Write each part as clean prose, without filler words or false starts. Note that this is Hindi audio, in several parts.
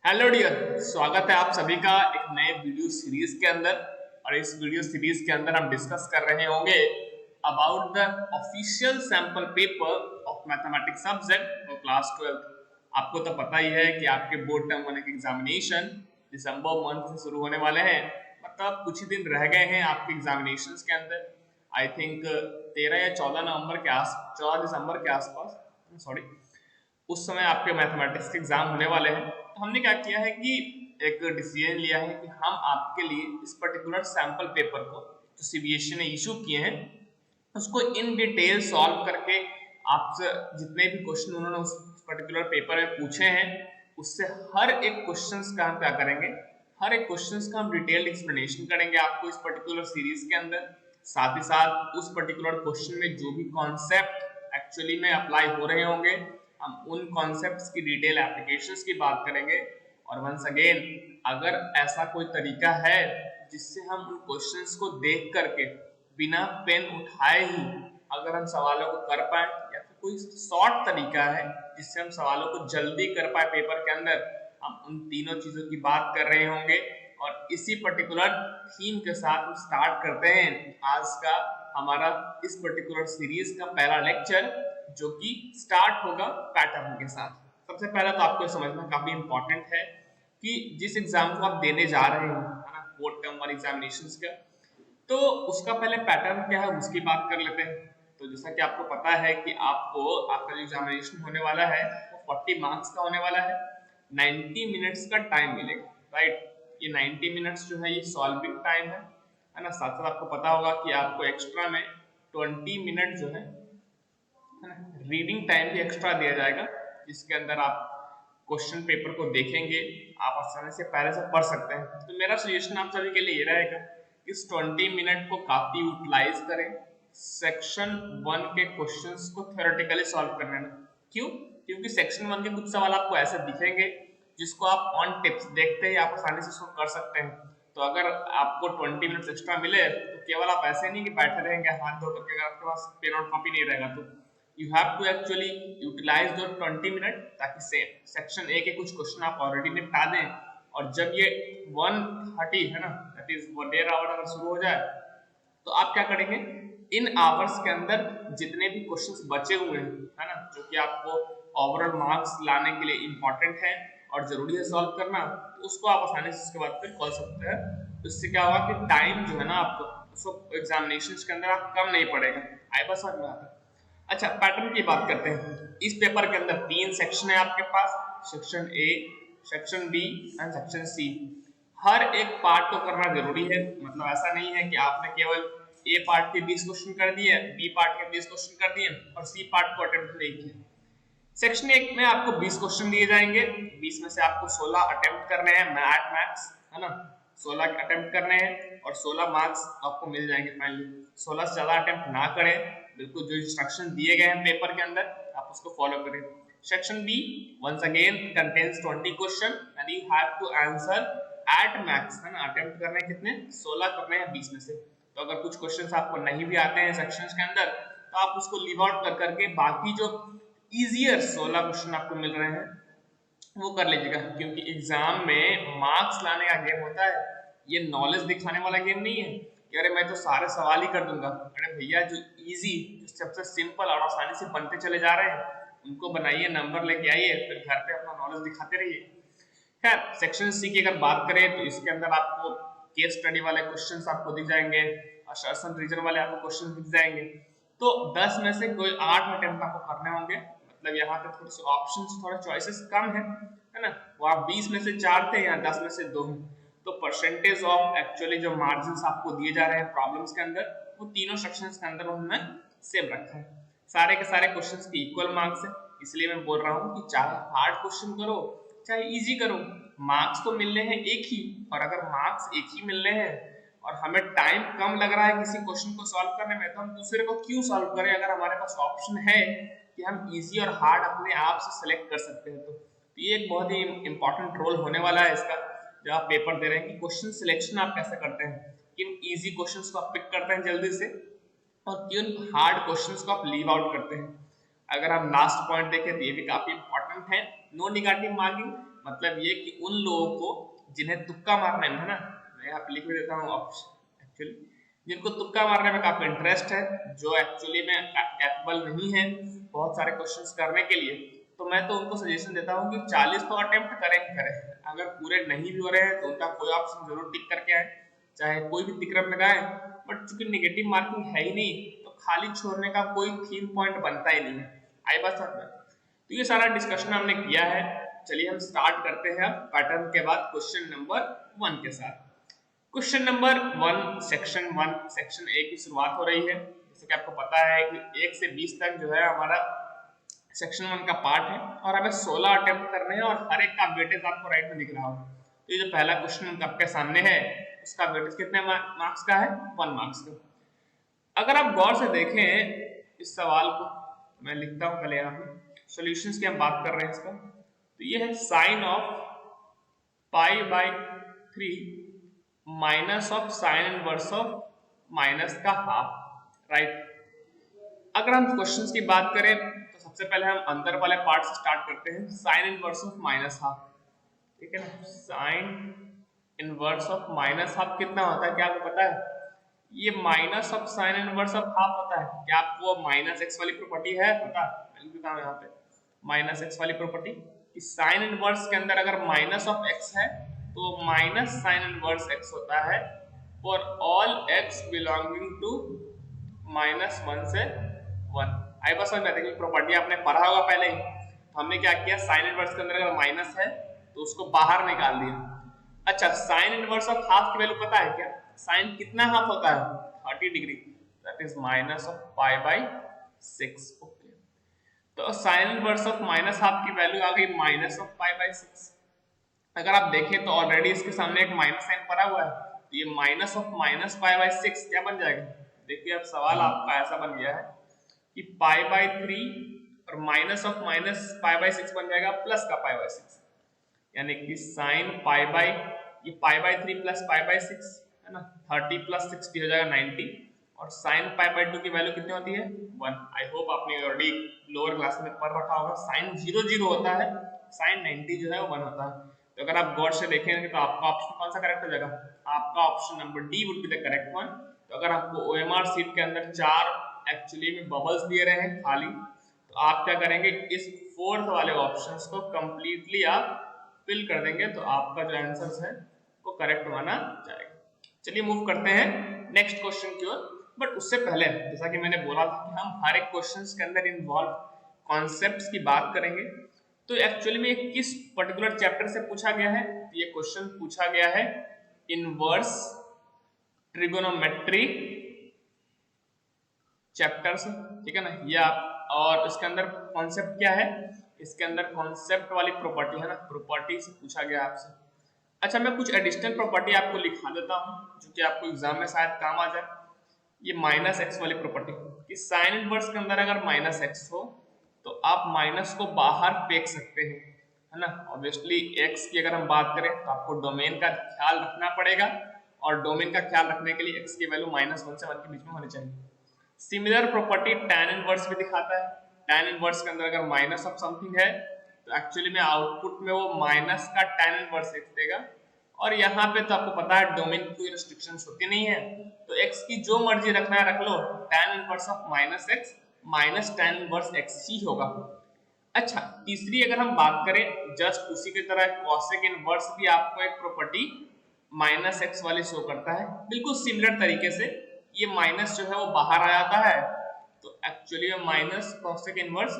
हेलो डियर, स्वागत है आप सभी का एक नए वीडियो सीरीज के अंदर। और इस वीडियो सीरीज के अंदर हम डिस्कस कर रहे होंगे about the official sample paper of mathematics subject for class 12। आपको तो पता ही है कि आपके बोर्ड टर्म 1 के एग्जामिनेशन दिसंबर मंथ से शुरू होने वाले हैं। मतलब कुछ ही दिन रह गए हैं आपके एग्जामिनेशन के अंदर। आई थिंक 13 या 14 नवंबर के आस 14 दिसंबर के आसपास, सॉरी, उस समय आपके मैथमेटिक्स के एग्जाम होने वाले हैं। तो हमने क्या किया है कि एक डिसीजन लिया है कि हम आपके लिए इस पर्टिकुलर सैंपल पेपर को जो सीबीएसई ने इशू किए हैं उसको इन डिटेल सॉल्व करके आपसे जितने भी क्वेश्चन उन्होंने उस पर्टिकुलर पेपर में पूछे हैं उससे हर एक क्वेश्चंस का हम क्या करेंगे, हर एक क्वेश्चंस का हम डिटेल्ड एक्सप्लेनेशन करेंगे आपको इस पर्टिकुलर सीरीज के अंदर। साथ ही साथ उस पर्टिकुलर क्वेश्चन में जो भी कॉन्सेप्ट एक्चुअली में अप्लाई हो रहे होंगे हम उन कॉन्सेप्ट्स की डिटेल एप्लीकेशंस की बात करेंगे। और वंस अगेन, अगर ऐसा कोई तरीका है जिससे हम उन क्वेश्चंस को देख करके बिना पेन उठाए ही अगर हम सवालों को कर पाए, या फिर कोई शॉर्ट तरीका है जिससे हम सवालों को जल्दी कर पाए पेपर के अंदर, हम उन तीनों चीजों की बात कर रहे होंगे। और इसी पर्टिकुलर थीम के साथ हम स्टार्ट करते हैं आज का हमारा इस पर्टिकुलर सीरीज का पहला लेक्चर, जो कि स्टार्ट होगा पैटर्न के साथ। सबसे पहले तो आपको समझना काफी इंपॉर्टेंट है कि जिस एग्जाम को आप देने जा रहे हो, है ना, बोर्ड टर्म 1 एग्जामिनेशंस का, तो उसका पहले पैटर्न क्या है उसकी बात कर लेते हैं। तो जैसा कि आपको पता है कि आपको आपका जो एग्जामिनेशन होने वाला है वो 40 मार्क्स का होने वाला है। 90 मिनट्स का टाइम मिलेगा, राइट। ये 90 मिनट्स जो है ये सॉल्विंग टाइम है ना। साथ साथ आपको पता होगा कि आपको एक्स्ट्रा में 20 मिनट जो है ना, रीडिंग टाइम भी एक्स्ट्रा दिया जाएगा, जिसके अंदर आप क्वेश्चन पेपर को देखेंगे, आप आसानी से पहले से पढ़ सकते हैं। तो मेरा सजेशन आप सभी के लिए ये रहेगा कि इस 20 मिनट को काफी यूटिलाइज करें सेक्शन 1 के क्वेश्चंस को थ्योरेटिकली सॉल्व करने में। क्यों? क्योंकि सेक्शन 1 के कुछ सवाल आपको ऐसे दिखेंगे जिसको आप ऑन टिप्स देखते ही आप आसानी से सॉल्व कर सकते हैं। तो अगर आपको 20 मिनट्स एक्स्ट्रा मिले तो केवल आप ऐसे नहीं कि बैठे रहेंगे हाथ धो करके, अगर आपके पास पेन और कॉपी नहीं रहेगा तो you have to actually utilize those 20 minute, ताकि सेक्शन ए के कुछ क्वेश्चन आप ऑलरेडी निपटा दें। और जब ये 1:30 है ना, दैट इज 1 आवर अगर शुरू हो जाए तो आप क्या करेंगे, इन आवर्स के अंदर जितने भी क्वेश्चंस बचे हुए हैं, है ना, जो कि आपको ओवरऑल मार्क्स लाने के लिए इंपॉर्टेंट है और जरूरी है सॉल्व करना, तो उसको आप आसानी से उसके बाद फिर कर सकते हैं। तो इससे क्या होगा कि टाइम जो है ना आपको उसको एग्जामिनेशन के अंदर आप कम नहीं पड़ेगा। आई बस समझ में आता है। अच्छा, पैटर्न की बात करते हैं। इस पेपर के अंदर 3 सेक्शन है आपके पास, section A, section B and section C. हर एक पार्ट को करना जरूरी है। मतलब ऐसा नहीं है कि आपने केवल ए पार्ट के 20 क्वेश्चन कर दिए, बी पार्ट के 20 क्वेश्चन कर दिए और सी पार्ट को अटेम्प्ट नहीं किया। सेक्शन 1 में आपको 20 क्वेश्चन दिए जाएंगे, 20 में से आपको 16 अटेम्प्ट करने हैं, मैथ्स है ना, 16 अटेम्प्ट करने हैं और 16 मार्क्स आपको मिल जाएंगे फाइनली। 16 से ज्यादा अटेम्प्ट ना करें, बिल्कुल जो इंस्ट्रक्शन दिए गए हैं पेपर के अंदर आप उसको फॉलो करें। Section B once again contains 20 question and you have to answer at max, है ना। अटेम्प्ट करने कितने, 16 करने हैं 20 में से। तो अगर कुछ क्वेश्चंस आपको नहीं भी आते हैं सेक्शंस के अंदर तो आप उसको लीव आउट कर करके बाकी जो इजियर 16 क्वेश्चन आपको मिल रहे हैं वो कर लीजिएगा। क्योंकि एग्जाम में मार्क्स लाने का गेम होता है, ये नॉलेज दिखाने वाला गेम नहीं है कि अरे मैं तो सारे सवाल ही कर दूंगा। अरे भैया, जो इजी, जो सबसे सिंपल और आसानी से बनते चले जा रहे हैं उनको बनाइए, नंबर लेके आइए, फिर घर पे अपना नॉलेज दिखाते रहिए। खैर, सेक्शन सी की अगर बात करें तो इसके अंदर आपको केस स्टडी वाले क्वेश्चंस आपको दिख जाएंगे, असर्शन रीजन वाले आपको क्वेश्चन दिख जाएंगे। तो 10 में से कोई 8 अटेम्प्ट आपको करने होंगे। मतलब यहाँ पे थोड़े से ऑप्शंस, थोड़े चॉइसेस कम है ना। वो आप 20 में से 4 थे, यहाँ 10 में से 2 हैं। तो परसेंटेज ऑफ एक्चुअली जो मार्जिन आपको दिए जा रहे हैं प्रॉब्लम्स के अंदर, वो तीनों सेक्शंस के अंदर उन्होंने सेम रखा है। सारे के सारे क्वेश्चंस के इक्वल मार्क्स है। इसलिए मैं बोल रहा हूँ कि चाहे हार्ड क्वेश्चन करो चाहे इजी करो, मार्क्स तो मिलने हैं एक ही। और अगर मार्क्स एक ही मिलने हैं और हमें टाइम कम लग रहा है किसी क्वेश्चन को सॉल्व करने में, तो हम दूसरे को क्यों सॉल्व करें अगर हमारे पास ऑप्शन है कि हम इजी और हार्ड अपने आप से सिलेक्ट कर सकते हैं। तो ये एक बहुत ही इंपॉर्टेंट रोल होने वाला है इसका, जब आप पेपर दे रहे हैं कि क्वेश्चन सिलेक्शन आप कैसे करते हैं, किन इजी क्वेश्चंस को आप पिक करते हैं जल्दी से और किन हार्ड क्वेश्चंस को आप लीव आउट करते हैं। अगर हम लास्ट पॉइंट देखें तो ये भी काफी इंपॉर्टेंट है, नो नेगेटिव मार्किंग। मतलब ये कि उन लोगों को जिन्हें तुक्का मारने में, है ना, मैं यहाँ पे लिख भी देता हूँ ऑप्शन, एक्चुअली जिनको तुक्का मारने में काफी इंटरेस्ट है, जो एक्चुअली में कैपेबल नहीं है बहुत सारे क्वेश्चंस करने के लिए, तो मैं तो उनको सजेशन देता हूँ कि 40 तो अटेम्प्ट करें ही करें। अगर पूरे नहीं भी हो रहे हैं तो उनका कोई ऑप्शन जरूर टिक करके आए, चाहे कोई भी तिक्रम लगाए। बट चूंकि निगेटिव मार्किंग है ही नहीं तो खाली छोड़ने का कोई थीम पॉइंट बनता ही नहीं है। आई बात समझ में? तो ये सारा डिस्कशन हमने किया है। चलिए हम स्टार्ट करते हैं पैटर्न के बाद क्वेश्चन नंबर 1 के साथ। क्वेश्चन नंबर 1 सेक्शन ए की शुरुआत हो रही है। जैसे कि आपको पता है कि 1 से 20 तक जो है हमारा सेक्शन 1 का पार्ट है और हमें 16 अटेम्प्ट करने हैं और हर एक का वेटेज आपको राइट में दिख रहा होगा। तो ये जो पहला क्वेश्चन आपके सामने है उसका वेटेज कितने मार्क्स का है? 1 मार्क्स का। अगर आप गौर से देखें इस सवाल को, मैं लिखता हूं पहले यहाँ पे सॉल्यूशंस की हम बात कर रहे हैं इसका। तो ये है sine of pi by 3 minus of sine inverse of minus का हाफ, राइट। अगर हम क्वेश्चंस की बात करें तो सबसे पहले हम अंदर वाले पार्ट से स्टार्ट करते हैं, sign inverse of minus half, ठीक है ना। Sign inverse of minus half कितना होता है क्या आपको पता है? ये minus of sine inverse of half होता है। क्या आपको माइनस एक्स वाली प्रॉपर्टी है पता? मैं लिख देता हूं यहाँ पे माइनस एक्स वाली प्रॉपर्टी कि साइन इनवर्स के अंदर अगर माइनस ऑफ एक्स है तो माइनस साइन इनवर्स एक्स होता है for all x belonging to -1 से 1। आई बस समझ में देखिए प्रॉपर्टी आपने पढ़ा होगा पहले ही। हमने क्या किया, साइन इनवर्स के अंदर अगर माइनस है तो उसको बाहर निकाल दिया। अच्छा, साइन इनवर्स ऑफ हाफ की वैल्यू पता है क्या? साइन कितना हाफ होता है? 30 degree, that is minus of pi by 6। Okay, तो sine inverse of minus half की वैल्यू आ गई माइनस ऑफ पाई बाई 6। अगर आप देखें तो ऑलरेडी इसके सामने एक माइनस साइन पड़ा हुआ है, तो ये minus of minus pi by 6 क्या बन जाएगा? देखिए अब सवाल आपका ऐसा बन गया है कि पाई बाई 3 और minus of minus pi by 6 बन जाएगा प्लस का पाई बाई 6, यानी कि साइन पाई बाई, ये पाई बाई 3 प्लस पाई बाई 6 है ना, 30 प्लस 60 हो जाएगा 90, और साइन पाई बाई 2 की वैल्यू कितनी होती है? 1। आई होप आपने ऑलरेडी लोअर क्लास में पढ़ रखा होगा, साइन 0 0 होता है, साइन 90 जो है वो 1 होता है। तो अगर आप गौर से देखेंगे तो आपका ऑप्शन कौन सा करेक्ट हो जाएगा? आपका option number D would be the correct one. तो अगर आपको ओएमआर सीट के अंदर 4 एक्चुअली में बबल्स दिए रहे हैं खाली, तो आप क्या करेंगे, इस फोर्थ वाले ऑप्शंस को कंप्लीटली आप फिल कर देंगे तो आपका जो आंसर है वो करेक्ट माना जाएगा। चलिए मूव करते हैं नेक्स्ट क्वेश्चन की ओर। बट उससे पहले जैसा कि मैंने बोला था कि हम हर एक क्वेश्चंस के अंदर इन्वॉल्व कॉन्सेप्ट्स की बात करेंगे। तो एक्चुअली में किस पर्टिकुलर चैप्टर से पूछा गया है? ये क्वेश्चन पूछा गया है इनवर्स ट्रिगोनोमेट्री चैप्टर से, ठीक है ना। ये आप, और इसके अंदर कॉन्सेप्ट क्या है? इसके अंदर कॉन्सेप्ट वाली प्रॉपर्टी है ना, प्रॉपर्टी से पूछा गया आपसे। अच्छा, मैं कुछ एडिशनल प्रॉपर्टी आपको लिखा देता हूं जो कि आपको एग्जाम में शायद काम आ जाए। ये माइनस एक्स वाली प्रॉपर्टी कि साइन इनवर्स के अंदर अगर माइनस एक्स हो तो आप माइनस को बाहर फेंक सकते हैं, है ना। ऑब्वियसली एक्स की अगर हम बात करें तो आपको डोमेन का ख्याल रखना पड़ेगा, और डोमेन का ख्याल रखने के लिए एक्स की वैल्यू -1 से 1 के बीच में होनी चाहिए। सिमिलर प्रॉपर्टी टैन इनवर्स भी दिखाता है। टैन इनवर्स के अंदर अगर माइनस ऑफ समथिंग है तो एक्चुअली में आउटपुट में वो माइनस का टैन इनवर्स एक्स देगा। और यहाँ पे तो आपको पता है डोमेन की कोई रिस्ट्रिक्शंस होती नहीं है, तो x की जो मर्जी रखना है रख लो, tan inverse of minus x minus tan inverse x ही होगा। अच्छा, तीसरी अगर हम बात करें जस्ट उसी की तरह cosec इनवर्स भी आपको एक प्रॉपर्टी माइनस एक्स वाली शो करता है, बिल्कुल सिमिलर तरीके से। ये माइनस जो है वो बाहर आ जाता है, तो एक्चुअली में माइनस cosec इनवर्स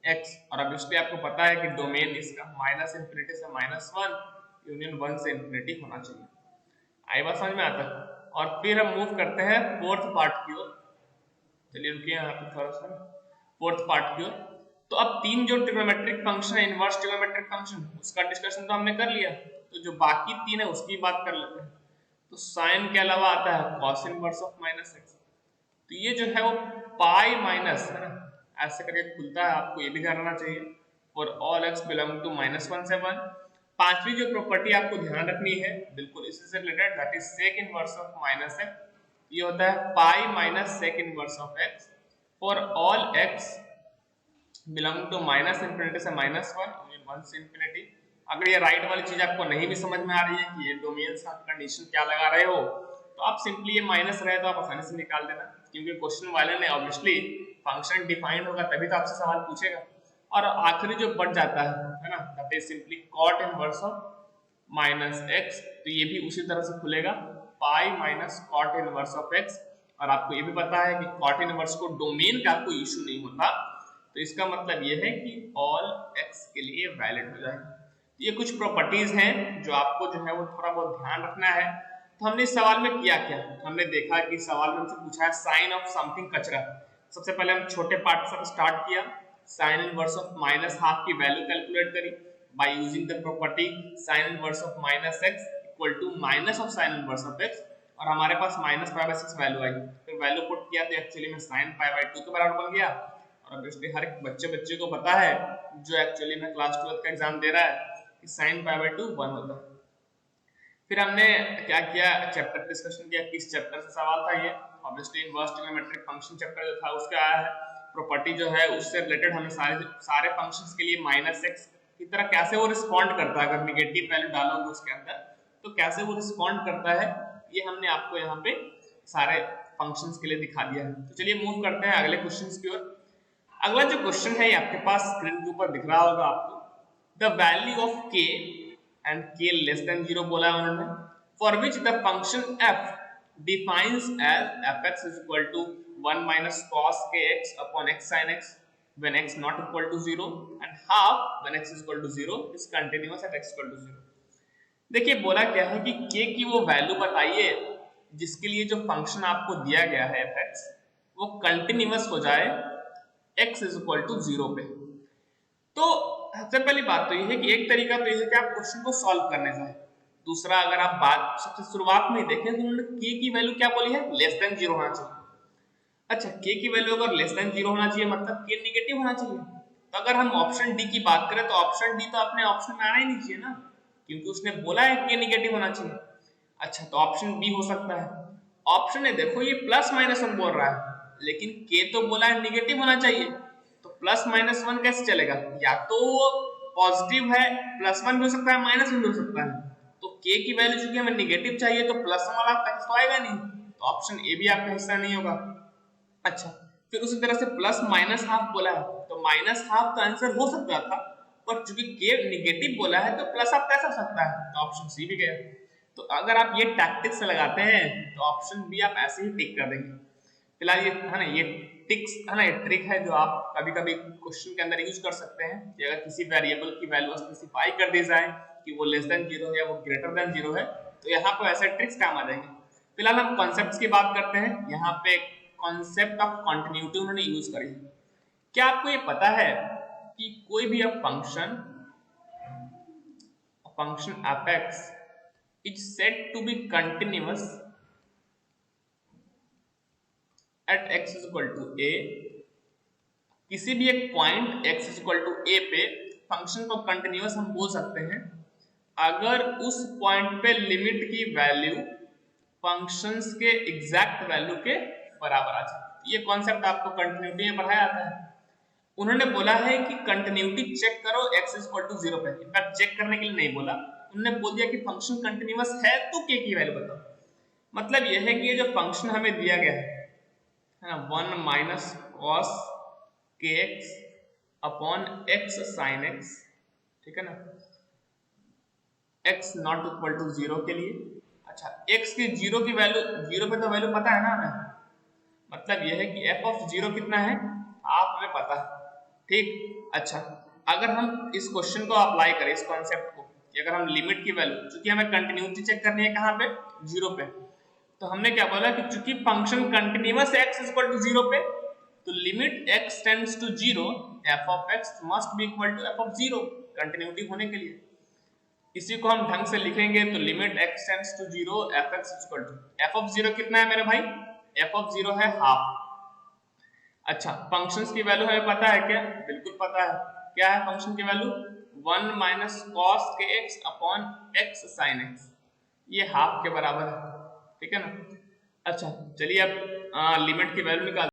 x, और ऑब्वियसली आपको पता है कि डोमेन इसका -∞ से -1 यूनियन 1 से इंफिनिटी होना चाहिए। आई बात समझ में आता है? और फिर हम मूव करते हैं फोर्थ पार्ट की ओर। चलिए रुकिए यहाँ पे थोड़ा सा, फोर्थ पार्ट की ओर। तो अब 3 जो ट्रिग्नोमेट्रिक फंक्शन है, इनवर्स ट्रिग्नोमेट्रिक फंक्शन, उसका डिस्कशन तो हमने कर लिया, तो जो बाकी 3 है उसकी बात कर लेते हैं। तो साइन के अलावा आता है cos inverse of minus x. तो ये जो है वो पाई माइनस, है ना, ऐसे करके खुलता है, आपको ये भी जानना चाहिए for all x belong to -1 से 1। पांचवी जो प्रॉपर्टी आपको ध्यान रखनी है बिल्कुल इसी से related, that is sec inverse of minus x. ये होता है pi minus sec inverse of x for all x belong to -∞ से -1 यूनियन 1 से इंफिनिटी। अगर ये राइट वाली चीज आपको नहीं भी समझ में आ रही है कि ये डोमेन का कंडीशन क्या लगा रहे हो, तो आप सिंपली ये माइनस रहे तो आप आसानी से निकाल देना, क्योंकि क्वेश्चन वाले ने ऑब्वियसली फंक्शन डिफाइंड होगा तभी तो आपसे सवाल पूछेगा। और आखिरी जो बच जाता है ना, that is simply cot inverse of minus x, तो ये भी उसी तरह से खुलेगा pi minus cot inverse of x. और आपको ये भी पता है कि कॉट इनवर्स को डोमेन का कोई इशू नहीं होता, तो इसका मतलब ये है कि ऑल एक्स के लिए वैलिड हो जाएगा। ये कुछ प्रॉपर्टीज हैं जो आपको जो है वो थोड़ा बहुत ध्यान रखना है। तो हमने इस सवाल में किया क्या, हमने देखा कि सवाल में हमसे पूछा है साइन ऑफ समथिंग कचरा। सबसे पहले हम छोटे पार्ट से स्टार्ट किया, sine inverse of minus half की वैल्यू कैलकुलेट करी by using the property sine inverse of minus x equal to minus of sine inverse of x, और हमारे पास माइनस पाई बाय 6 वैल्यू आई। फिर वैल्यू पुट किया तो एक्चुअली में साइन पाई बाय 2 के बराबर बन गया। और ऑब्वियसली हर एक बच्चे को पता है जो एक्चुअली में क्लास 12 का एग्जाम दे रहा है कि साइन पाई बाय 2 1 होता है। फिर हमने क्या किया, चैप्टर डिस्कशन किया, किस चैप्टर से सवाल था ये, obviously inverse trigonometric function chapter जो था उसका आया है। प्रॉपर्टी जो है उससे रिलेटेड हमने सारे फंक्शंस के लिए माइनस एक्स की तरह कैसे वो रिस्पॉन्ड करता है, अगर निगेटिव वैल्यू डालोगे उसके अंदर तो कैसे वो रिस्पॉन्ड करता है, ये हमने आपको यहाँ पे सारे फंक्शंस के लिए दिखा दिया है। तो चलिए मूव करते हैं अगले क्वेश्चंस की ओर। अगला जो क्वेश्चन है ये आपके पास स्क्रीन के ऊपर दिख रहा होगा आपको, the value of k and k less than 0 बोला है उन्होंने, for which the function f defines as fx is equal to 1 minus cos kx upon x sin x when x not equal to 0 and half when x is equal to 0 is continuous at x equal to 0। देखिए बोला क्या है कि k की वो वैल्यू बताइए जिसके लिए जो फंक्शन आपको दिया गया है fx वो कंटिन्यूअस हो जाए x is equal to 0 पे। तो सबसे पहली बात तो ये है कि एक तरीका तो ये है कि आप क्वेश्चन को सॉल्व करने जाए, दूसरा अगर आप बात सबसे शुरुआत में देखें तो उन्होंने k की वैल्यू क्या बोली है, लेस देन 0 होना चाहिए। अच्छा, k की वैल्यू अगर लेस देन 0 होना चाहिए मतलब k नेगेटिव होना चाहिए। तो अगर हम ऑप्शन डी की बात करें तो ऑप्शन डी तो अपने ऑप्शन में आना ही नहीं चाहिए ना, क्योंकि उसने बोला है k नेगेटिव होना चाहिए। अच्छा, तो ऑप्शन बी हो सकता है। ऑप्शन ए देखो ये प्लस माइनस वन बोल रहा है, लेकिन k तो बोला है नेगेटिव होना चाहिए, तो प्लस माइनस वन कैसे चलेगा, या तो पॉजिटिव है प्लस वन भी हो सकता है माइनस वन भी हो सकता है। तो k की वैल्यू चूंकि हमें नेगेटिव चाहिए तो प्लस वाला तो आएगा नहीं, तो ऑप्शन ए भी आपका हिस्सा नहीं होगा। अच्छा, फिर उसी तरह से प्लस माइनस हाफ बोला है तो माइनस हाफ तो आंसर हो सकता था, पर चूंकि k नेगेटिव बोला है तो प्लस हाफ कैसे हो सकता है, तो ऑप्शन सी भी गया। तो अगर आप ये टैक्टिक्स लगाते हैं तो ऑप्शन बी आप ऐसे ही टिक कर देंगे। फिलहाल ये है ना, ये टिक्स है ना, ये ट्रिक है जो आप कभी कभी क्वेश्चन के अंदर यूज कर सकते हैं कि अगर किसी वेरिएबल की वैल्यू स्पेसिफाई कर दी जाए कि वो लेस देन 0 है या वो ग्रेटर देन 0 है, तो यहाँ पर ऐसे ट्रिक्स काम आ जाएंगे। फिलहाल हम कॉन्सेप्ट्स की बात करते हैं। यहाँ पे कॉन्सेप्ट ऑफ कॉन्टिन्यूटी उन्होंने यूज करी। क्या आपको ये पता है कि कोई भी function f(x) is said to be continuous at x is equal to a, किसी भी एक point x is equal to a पे फंक्शन को कंटिन्यूअस हम बोल सकते हैं अगर उस पॉइंट पे लिमिट की वैल्यू फंक्शंस के एग्जैक्ट वैल्यू के बराबर आ जाए। ये कॉन्सेप्ट आपको कंटिन्यूटी में पढ़ाया जाता है। उन्होंने बोला है कि कंटिन्यूटी चेक करो x is equal to 0 पे, इनफैक्ट चेक करने के लिए नहीं बोला, उन्होंने बोल दिया कि फंक्शन कंटिन्यूअस है तो k की वैल्यू बताओ। मतलब यह है कि ये जो फंक्शन हमें दिया गया है ना 1 minus cos kx upon x sin x, ठीक है ना, x नॉट इक्वल टू 0 के लिए। अच्छा, x की 0 की वैल्यू 0 पे तो वैल्यू पता है ना हमें, मतलब यह है कि f ऑफ 0 कितना है आप हमें पता है, ठीक। अच्छा, अगर हम इस क्वेश्चन को अप्लाई करें इस कॉन्सेप्ट को कि अगर हम लिमिट की वैल्यू, चूंकि हमें कंटिन्यूटी चेक करनी है कहां पे 0 पे, तो हमने क्या बोला कि चूंकि फंक्शन कंटिन्यूअस है x इक्वल टू 0 पे, तो limit x tends to 0 f of x must be equal to f of 0 continuity होने के लिए। इसी को हम ढंग से लिखेंगे तो limit x tends to 0 f(x) equal to f of 0 कितना है मेरे भाई, f ऑफ 0 है हाफ। अच्छा, फंक्शंस की वैल्यू हमें पता है क्या, बिल्कुल पता है। क्या है फंक्शन की value 1 minus cos kx upon x sin x, ये हाफ के बराबर है, ठीक है ना। अच्छा, चलिए अब लिमिट की वैल्यू निकाल